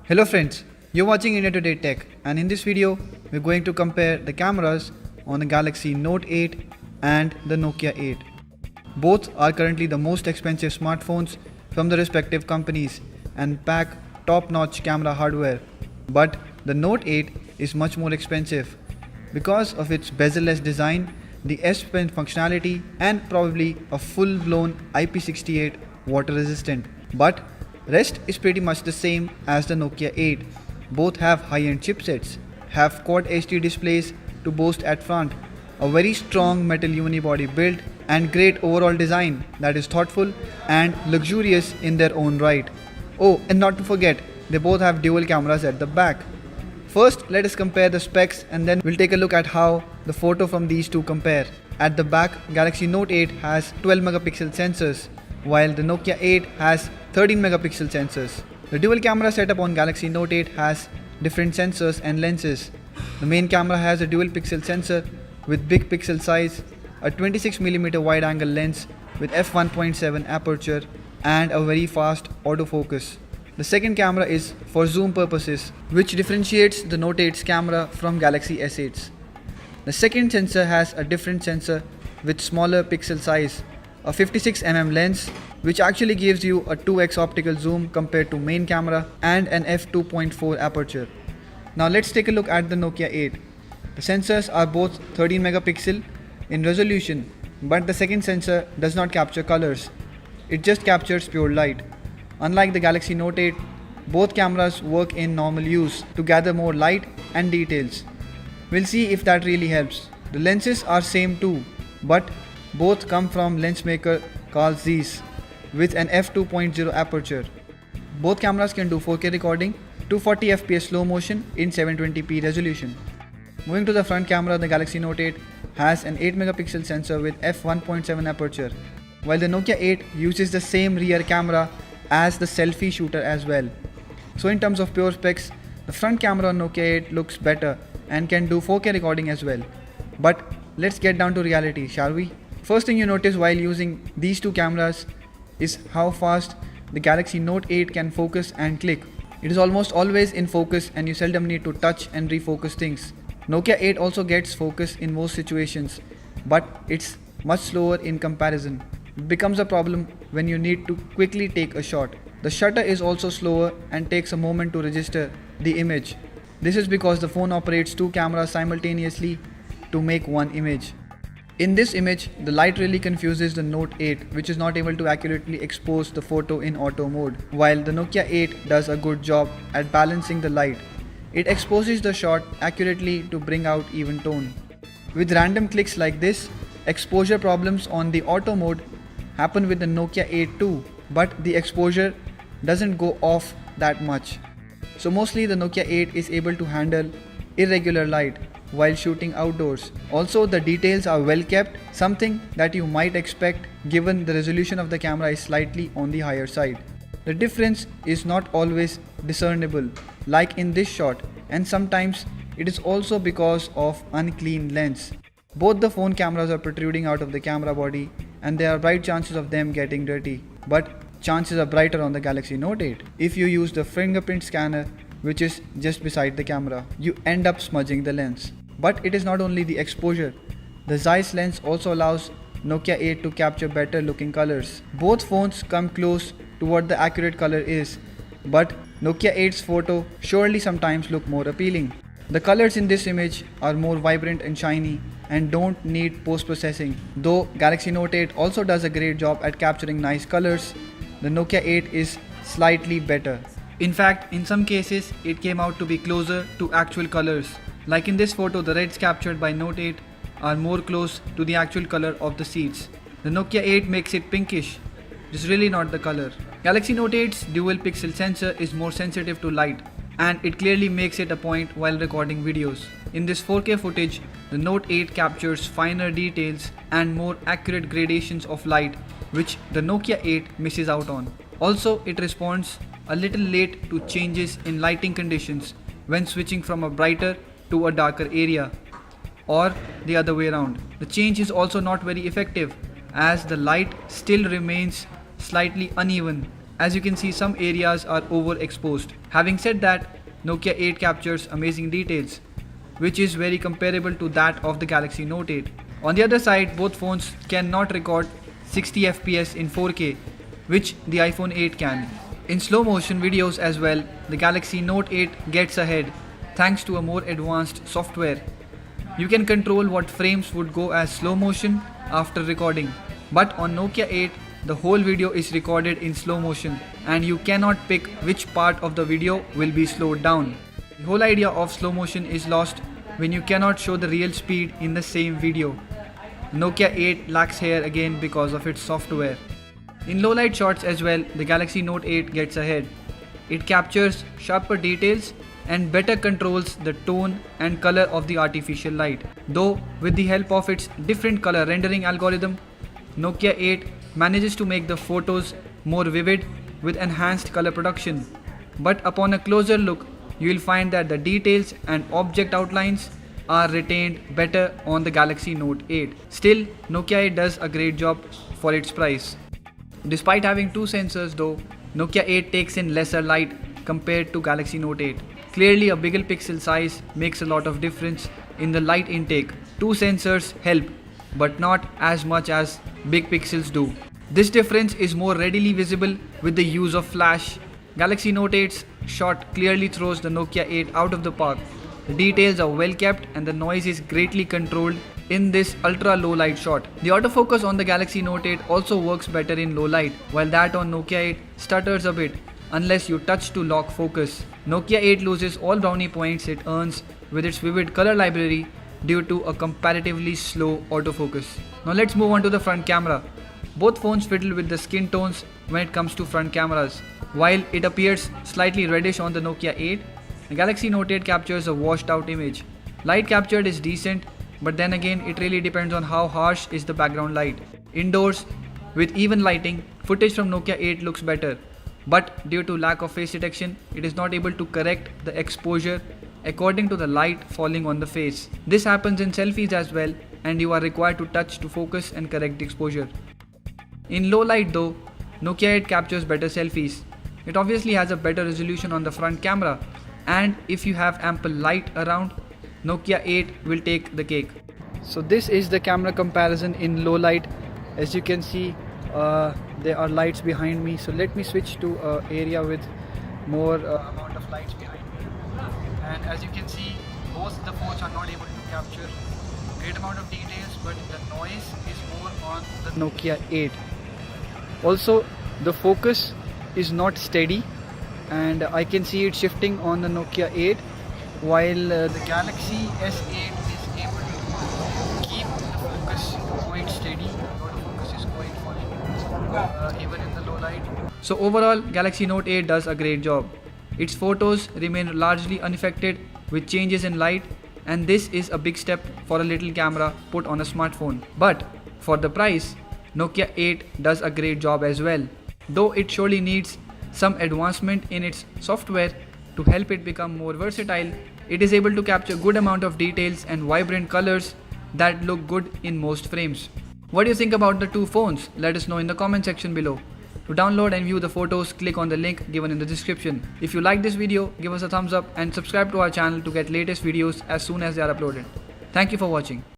Hello friends, you're watching India Today Tech, and in this video we're going to compare the cameras on the Galaxy Note 8 and the Nokia 8. Both are currently the most expensive smartphones from the respective companies and pack top-notch camera hardware. But the Note 8 is much more expensive because of its bezel-less design, the S Pen functionality, and probably a full-blown IP68 water resistant. But rest is pretty much the same as the Nokia 8. Both have high-end chipsets, have quad HD displays to boast at front, a very strong metal unibody build, and great overall design that is thoughtful and luxurious in their own right. Oh, and not to forget, they both have dual cameras at the back. First, let us compare the specs and then we'll take a look at how the photo from these two compare. At the back, Galaxy Note 8 has 12 megapixel sensors, while the Nokia 8 has 13 megapixel sensors. The dual camera setup on Galaxy Note 8 has different sensors and lenses. The main camera has a dual pixel sensor with big pixel size, a 26mm wide angle lens with f1.7 aperture, and a very fast autofocus. The second camera is for zoom purposes, which differentiates the Note 8's camera from Galaxy S8's. The second sensor has a different sensor with smaller pixel size, a 56mm lens, which actually gives you a 2x optical zoom compared to main camera, and an f2.4 aperture. Now let's take a look at the Nokia 8. The sensors are both 13 megapixel in resolution, but the second sensor does not capture colors. It just captures pure light. Unlike the Galaxy Note 8, both cameras work in normal use to gather more light and details. We'll see if that really helps. The lenses are same too, but both come from lens maker called Zeiss with an f2.0 aperture. Both cameras can do 4K recording, 240 fps slow motion in 720p resolution. Moving to the front camera, the Galaxy Note 8 has an 8 megapixel sensor with f1.7 aperture, while the Nokia 8 uses the same rear camera as the selfie shooter as well. So in terms of pure specs, the front camera on Nokia 8 looks better and can do 4K recording as well. But let's get down to reality, shall we? First thing you notice while using these two cameras is how fast the Galaxy Note 8 can focus and click. It is almost always in focus and you seldom need to touch and refocus things. Nokia 8 also gets focus in most situations, but it's much slower in comparison. It becomes a problem when you need to quickly take a shot. The shutter is also slower and takes a moment to register the image. This is because the phone operates two cameras simultaneously to make one image. In this image, the light really confuses the Note 8, which is not able to accurately expose the photo in auto mode, while the Nokia 8 does a good job at balancing the light. It exposes the shot accurately to bring out even tone. With random clicks like this, exposure problems on the auto mode happen with the Nokia 8 too, but the exposure doesn't go off that much. So mostly the Nokia 8 is able to handle irregular light while shooting outdoors. Also, the details are well kept, something that you might expect given the resolution of the camera is slightly on the higher side. The difference is not always discernible, like in this shot, and sometimes it is also because of unclean lens. Both the phone cameras are protruding out of the camera body and there are bright chances of them getting dirty, but chances are brighter on the Galaxy Note 8. If you use the fingerprint scanner, which is just beside the camera, you end up smudging the lens. But it is not only the exposure. The Zeiss lens also allows Nokia 8 to capture better looking colors. Both phones come close to what the accurate color is, but Nokia 8's photo surely sometimes look more appealing. The colors in this image are more vibrant and shiny and don't need post-processing. Though Galaxy Note 8 also does a great job at capturing nice colors, the Nokia 8 is slightly better. In fact, in some cases, it came out to be closer to actual colors. Like in this photo, the reds captured by Note 8 are more close to the actual color of the seats. The Nokia 8 makes it pinkish. It is really not the color. Galaxy Note 8's dual pixel sensor is more sensitive to light, and it clearly makes it a point while recording videos. In this 4K footage, the Note 8 captures finer details and more accurate gradations of light, which the Nokia 8 misses out on. Also, it responds a little late to changes in lighting conditions when switching from a brighter to a darker area, or the other way around. The change is also not very effective as the light still remains slightly uneven As you can see, some areas are overexposed. Having said that, Nokia 8 captures amazing details, which is very comparable to that of the Galaxy Note 8. On the other side, both phones cannot record 60 FPS in 4K, which the iPhone 8 can. In slow motion videos as well, the Galaxy Note 8 gets ahead thanks to a more advanced software. You can control what frames would go as slow motion after recording. But on Nokia 8, the whole video is recorded in slow motion and you cannot pick which part of the video will be slowed down. The whole idea of slow motion is lost when you cannot show the real speed in the same video. Nokia 8 lacks here again because of its software. In low light shots as well, the Galaxy Note 8 gets ahead. It captures sharper details and better controls the tone and color of the artificial light. Though with the help of its different color rendering algorithm, Nokia 8 manages to make the photos more vivid with enhanced color production. But upon a closer look, you will find that the details and object outlines are retained better on the Galaxy Note 8. Still, Nokia 8 does a great job for its price. Despite having two sensors though, Nokia 8 takes in lesser light compared to Galaxy Note 8. Clearly a bigger pixel size makes a lot of difference in the light intake. Two sensors help, but not as much as big pixels do. This difference is more readily visible with the use of flash. Galaxy Note 8's shot clearly throws the Nokia 8 out of the park. The details are well kept and the noise is greatly controlled in this ultra low light shot. The autofocus on the Galaxy Note 8 also works better in low light, while that on Nokia 8 stutters a bit unless you touch to lock focus. Nokia 8 loses all brownie points it earns with its vivid color library due to a comparatively slow autofocus. Now let's move on to the front camera. Both phones fiddle with the skin tones when it comes to front cameras. While it appears slightly reddish on the Nokia 8, the Galaxy Note 8 captures a washed out image. Light captured is decent, but then again it really depends on how harsh is the background light. Indoors, with even lighting, footage from Nokia 8 looks better. But due to lack of face detection, it is not able to correct the exposure according to the light falling on the face. This happens in selfies as well, and you are required to touch to focus and correct the exposure. In low light though, Nokia 8 captures better selfies. It obviously has a better resolution on the front camera, and if you have ample light around, Nokia 8 will take the cake. So this is the camera comparison in low light. As you can see, there are lights behind me, so let me switch to an area with more amount of lights behind me. And as you can see, both the phones are not able to capture great amount of details, but the noise is more on the Nokia 8. Also, the focus is not steady, and I can see it shifting on the Nokia 8, while the Galaxy S8 is able to keep the focus quite steady. The focus is quite funny, even in the low light. So overall, Galaxy Note 8 does a great job. Its photos remain largely unaffected with changes in light, and this is a big step for a little camera put on a smartphone. But for the price, Nokia 8 does a great job as well. Though it surely needs some advancement in its software to help it become more versatile, it is able to capture good amount of details and vibrant colors that look good in most frames. What do you think about the two phones? Let us know in the comment section below. To download and view the photos, click on the link given in the description. If you like this video, give us a thumbs up and subscribe to our channel to get latest videos as soon as they are uploaded. Thank you for watching.